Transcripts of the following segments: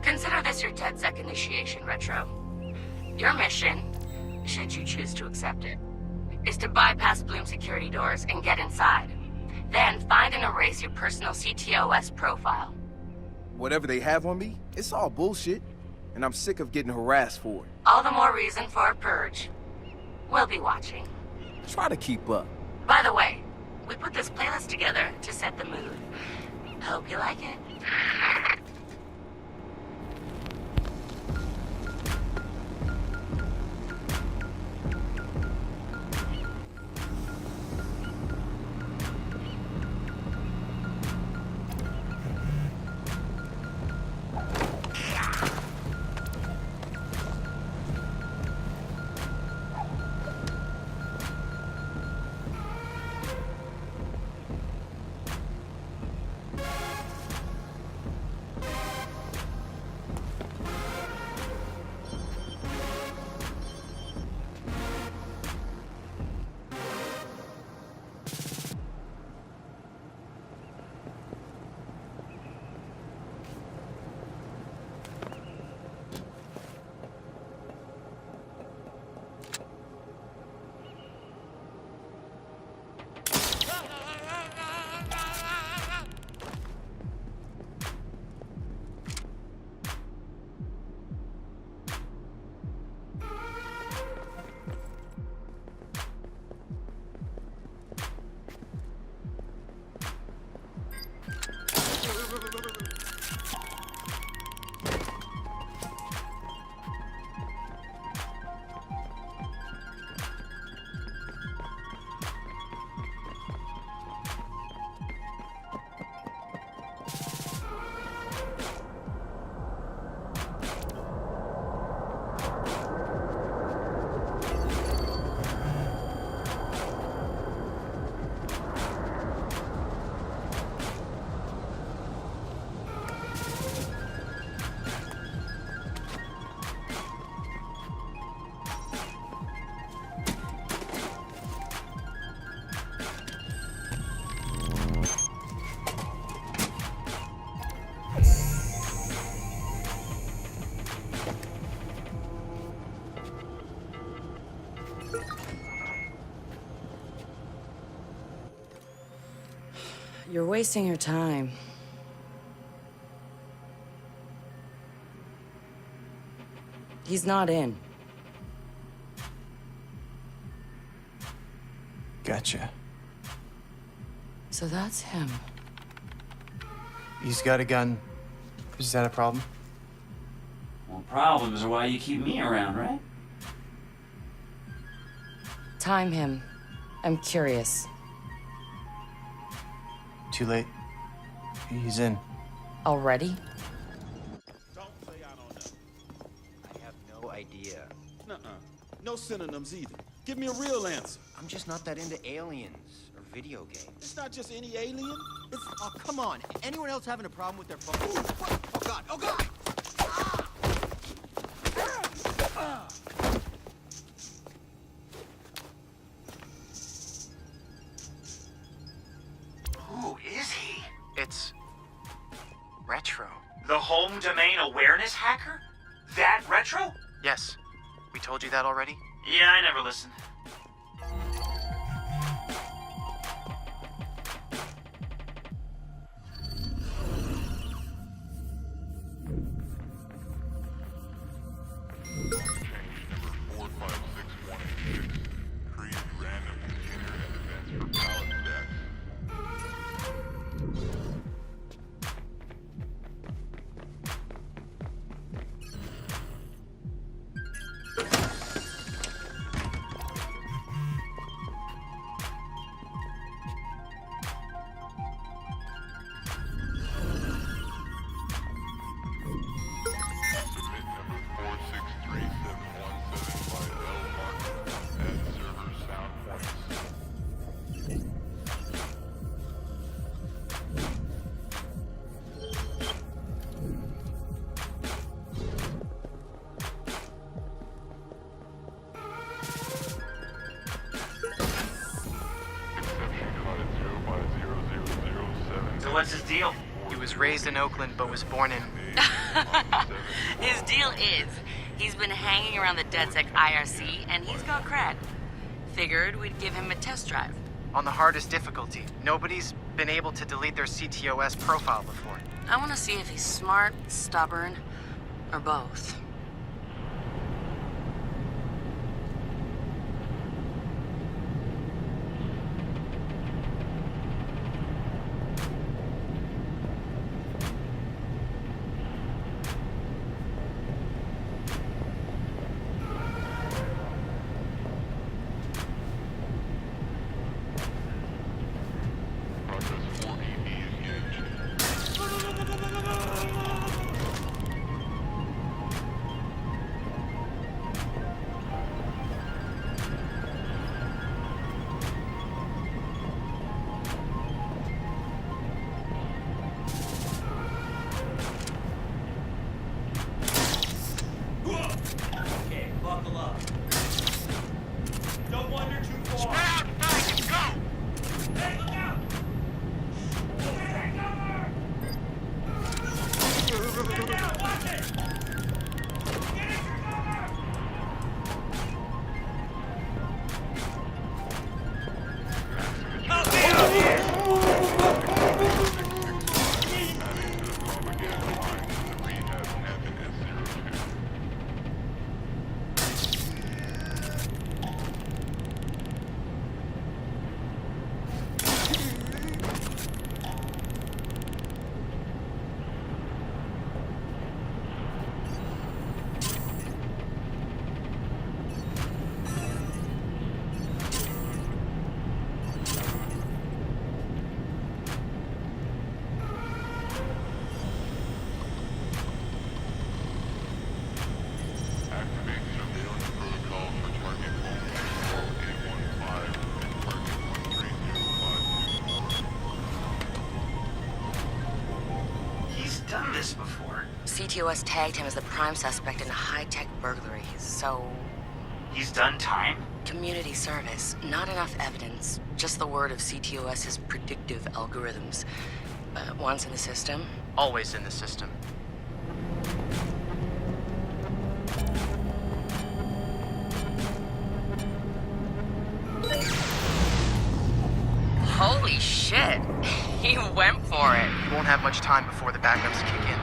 Consider this your DedSec initiation, Retro. Your mission, should you choose to accept it, is to bypass Bloom security doors and get inside. Then find and erase your personal CTOS profile. Whatever they have on me, it's all bullshit. And I'm sick of getting harassed for it. All the more reason for a purge. We'll be watching. Try to keep up. By the way, we put this playlist together to set the mood. Hope you like it. You're wasting your time. He's not in. Gotcha. So that's him. He's got a gun. Is that a problem? Well, problems are why you keep me around, right? Time him. I'm curious. Too late. He's in. Already? Don't say I don't know. I have no idea. Nuh-uh. No synonyms either. Give me a real answer. I'm just not that into aliens or video games. It's not just any alien. It's Oh, come on. Anyone else having a problem with their phone? Ooh, what? Oh, God. Oh, God! Who is he? It's... Retro. The home domain awareness hacker? That Retro? Yes. We told you that already? Yeah, I never listened. So what's his deal? He was raised in Oakland, but was born in... His deal is, he's been hanging around the DedSec IRC, and he's got cred. Figured we'd give him a test drive. on the hardest difficulty. Nobody's been able to delete their CTOS profile before. I want to see if he's smart, stubborn, or both. Okay, buckle up. Don't wander too far. Spread out, nice, go! Hey, look out! Hey, cover! Get down, watch it! Get in your cover! Help me out here! He's done this before. CTOS tagged him as the prime suspect in a high-tech burglary, so... He's done time? Community service. Not enough evidence. Just the word of CTOS's predictive algorithms. Once in the system, Always in the system. holy shit! He went for it. You won't have much time before the backups kick in.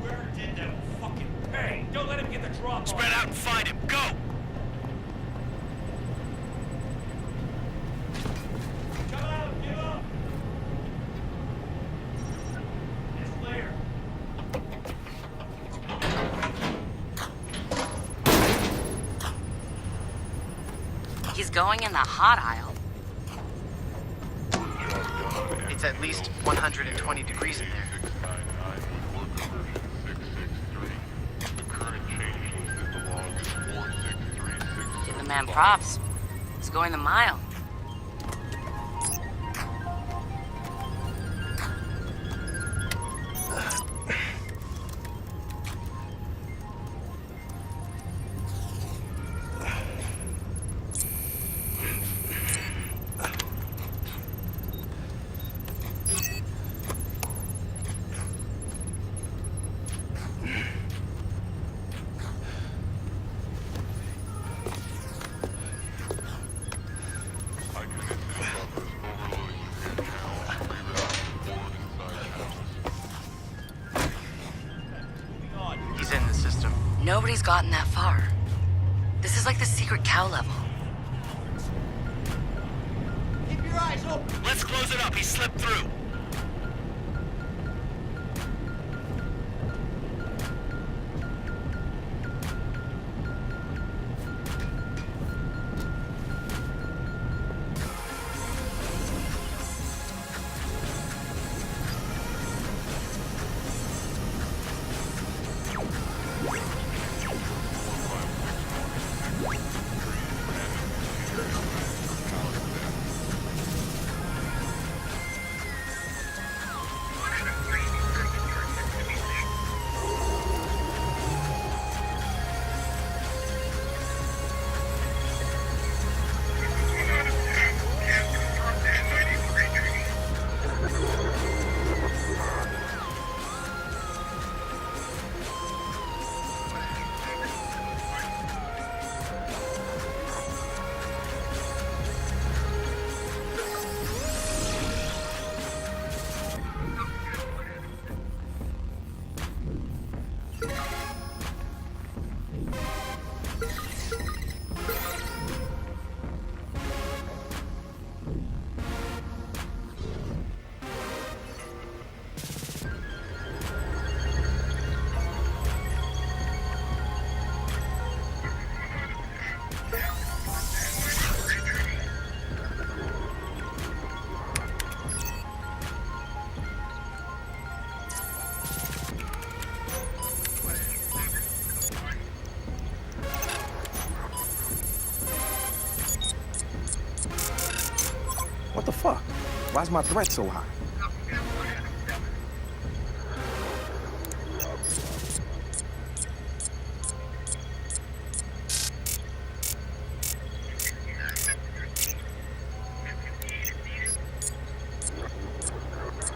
Where did that fucking pay? Don't let him get the drop. Spread out and find him. Go! Come out, give up. It's later. He's going in the hot aisle. It's at least 120 degrees in there. Give the man props. He's going the mile. He's in the system. Nobody's gotten that far. This is like the secret cow level. Keep your eyes open. Let's close it up. He slipped through. fuck? Why's my threat so high?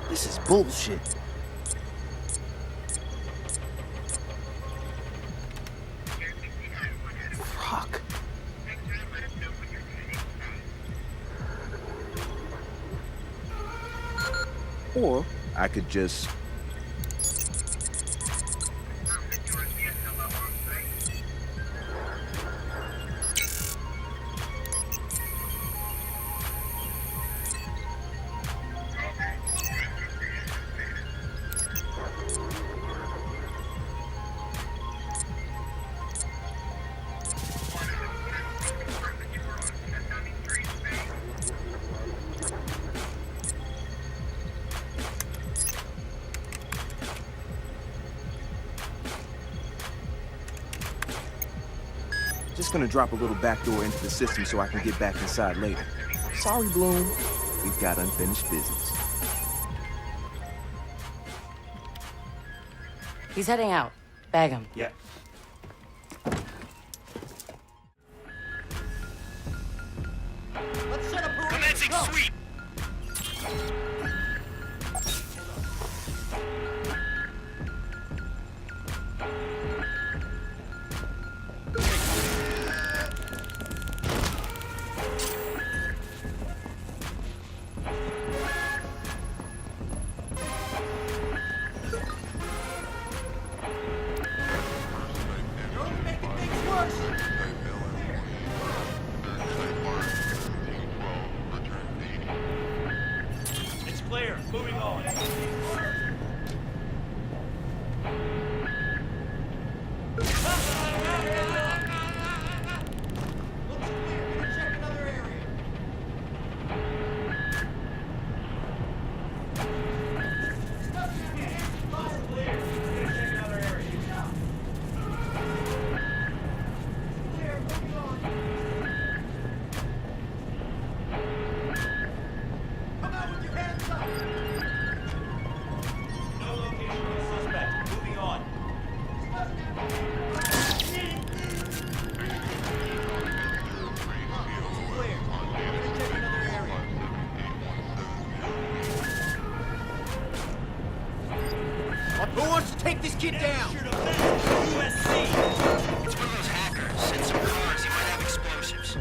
This is bullshit. Fuck. Or I could just... Just gonna drop a little backdoor into the system so I can get back inside later. Sorry, Bloom. We've got unfinished business. He's heading out. Bag him. Yeah. Let's set up a Commencing Go. sweep. You're only making things worse. It's clear. Moving on. Looks clear. Gonna check another area. Clear. Moving on. Come out with your hands up. No location of the suspect. Moving on. Clear. Gonna check another area. Who wants to take this kid down? USC. It's one of those hackers. Send some cars. He might have explosives.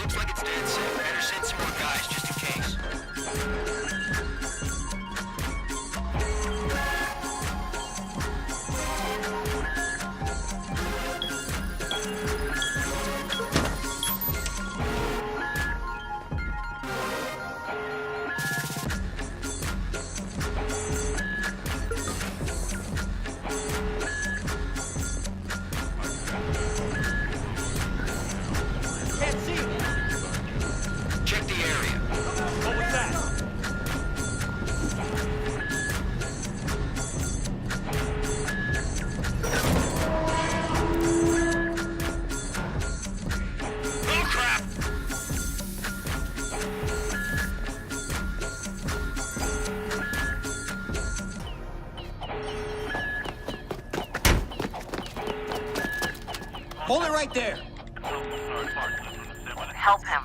Looks like it's dead set. Better send some more guys just in case. Can't see him. Check the area. What was that? Oh crap! Hold it right there. Help him.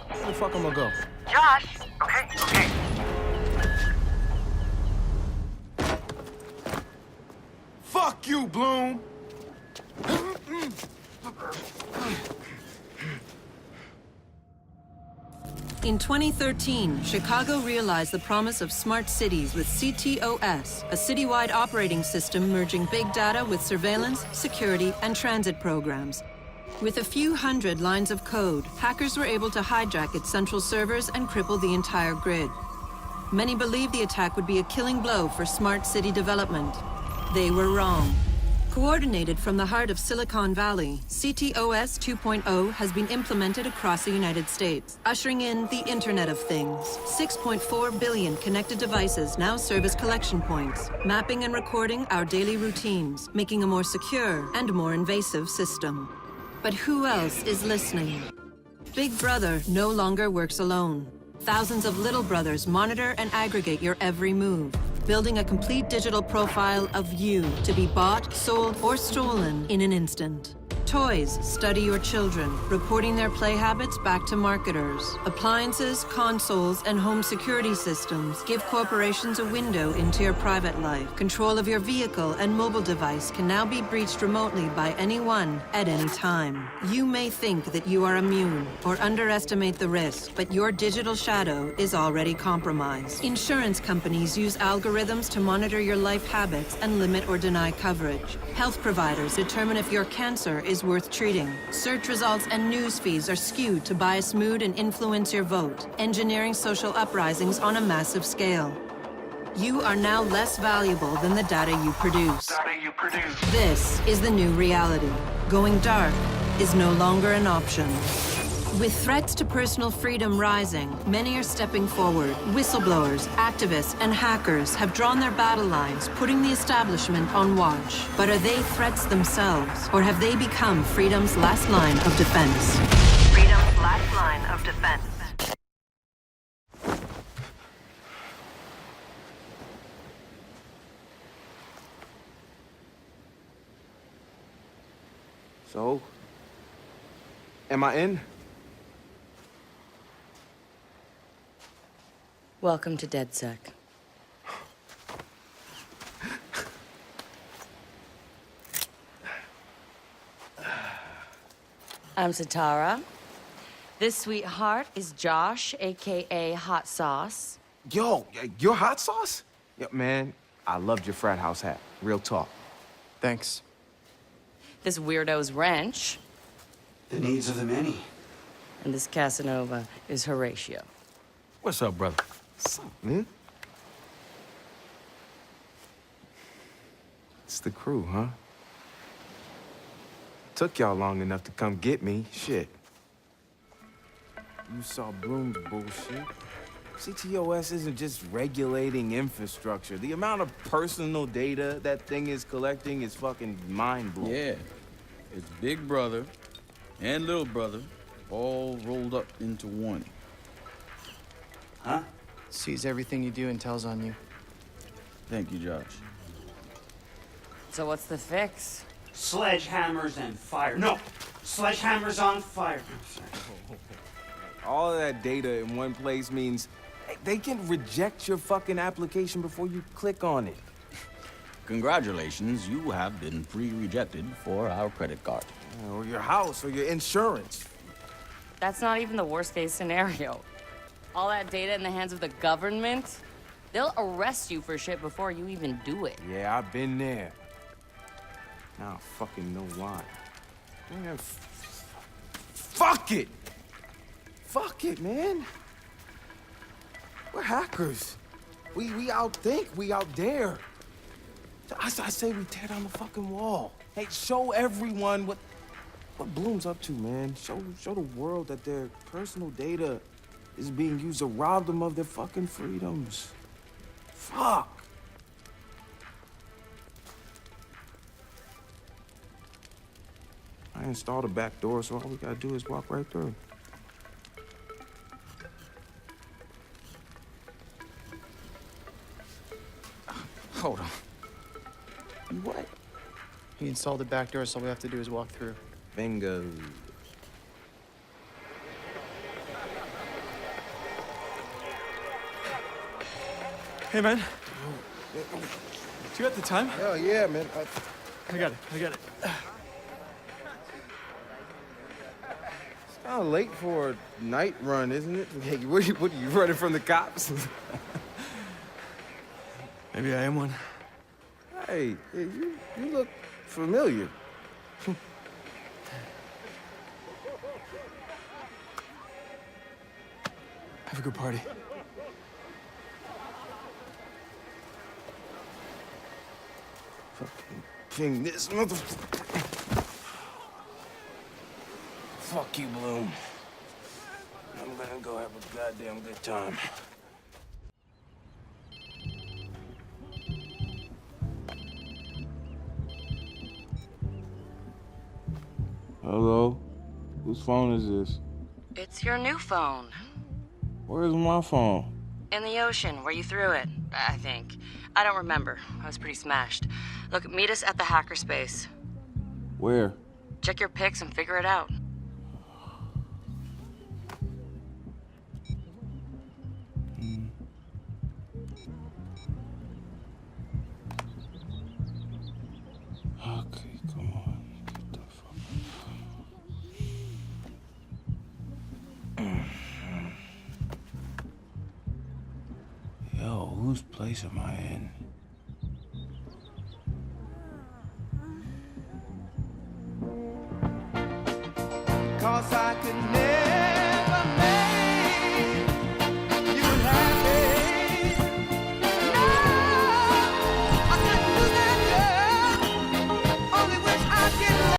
Where the fuck am I gonna go? Josh! Okay. Fuck you, Bloom! In 2013, Chicago realized the promise of smart cities with CTOS, a citywide operating system merging big data with surveillance, security, and transit programs. With a few hundred lines of code, hackers were able to hijack its central servers and cripple the entire grid. Many believed the attack would be a killing blow for smart city development. They were wrong. Coordinated from the heart of Silicon Valley, CTOS 2.0 has been implemented across the United States, ushering in the Internet of Things. 6.4 billion connected devices now serve as collection points, mapping and recording our daily routines, making a more secure and more invasive system. But who else is listening? Big Brother no longer works alone. Thousands of little brothers monitor and aggregate your every move, building a complete digital profile of you to be bought, sold, or stolen in an instant. Toys study your children, reporting their play habits back to marketers. Appliances, consoles, and home security systems give corporations a window into your private life. Control of your vehicle and mobile device can now be breached remotely by anyone at any time. You may think that you are immune or underestimate the risk, but your digital shadow is already compromised. Insurance companies use algorithms to monitor your life habits and limit or deny coverage. Health providers determine if your cancer is worth treating. Search results and news feeds are skewed to bias mood and influence your vote, engineering social uprisings on a massive scale. You are now less valuable than the data you produce. This is the new reality. Going dark is no longer an option. With threats to personal freedom rising, many are stepping forward. Whistleblowers, activists, and hackers have drawn their battle lines, putting the establishment on watch. But are they threats themselves, or have they become freedom's last line of defense? Freedom's last line of defense. So, am I in? Welcome to DedSec. I'm Satara. This sweetheart is Josh, aka Hot Sauce. Yo, your hot sauce? Yo, man, I loved your frat house hat. Real talk. Thanks. This weirdo's Wrench. The needs of the many. And this Casanova is Horatio. What's up, brother? What's up, man? It's the crew, huh? Took y'all long enough to come get me. Shit. You saw Bloom's bullshit. CTOS isn't just regulating infrastructure. The amount of personal data that thing is collecting is fucking mind-blowing. Yeah. It's Big Brother and Little Brother all rolled up into one. Huh? Sees everything you do and tells on you. Thank you, Josh. So what's the fix? Sledgehammers and fire. No! Sledgehammers on fire. All of that data in one place means they can reject your fucking application before you click on it. Congratulations, you have been pre-rejected for our credit card. Or your house, or your insurance. That's not even the worst case scenario. All that data in the hands of the government, they'll arrest you for shit before you even do it. Yeah, I've been there. Now I fucking know why. Man, fuck it! Fuck it, man. We're hackers. We outthink, we out dare. I say we tear down the fucking wall. Hey, show everyone what Bloom's up to, man. Show the world that their personal data is being used to rob them of their fucking freedoms. Fuck. I installed a back door, so all we gotta do is walk right through. Hold on. What? He installed the back door, so all we have to do is walk through. Bingo. Hey, man. Do you got the time? Hell yeah, man. I got it. It's kind of late for a night run, isn't it? Hey, what are you running from the cops? Maybe I am one. Hey, you look familiar. Have a good party. Fucking ping this motherfucker. Fuck you, Bloom. I'm gonna go have a goddamn good time. Hello? Whose phone is this? It's your new phone. Where's my phone? In the ocean, where you threw it, I think. I don't remember. I was pretty smashed. Look, meet us at the hackerspace. Where? Check your pics and figure it out. Okay, come on. Get the fuck Yo, whose place am I in? Cause I could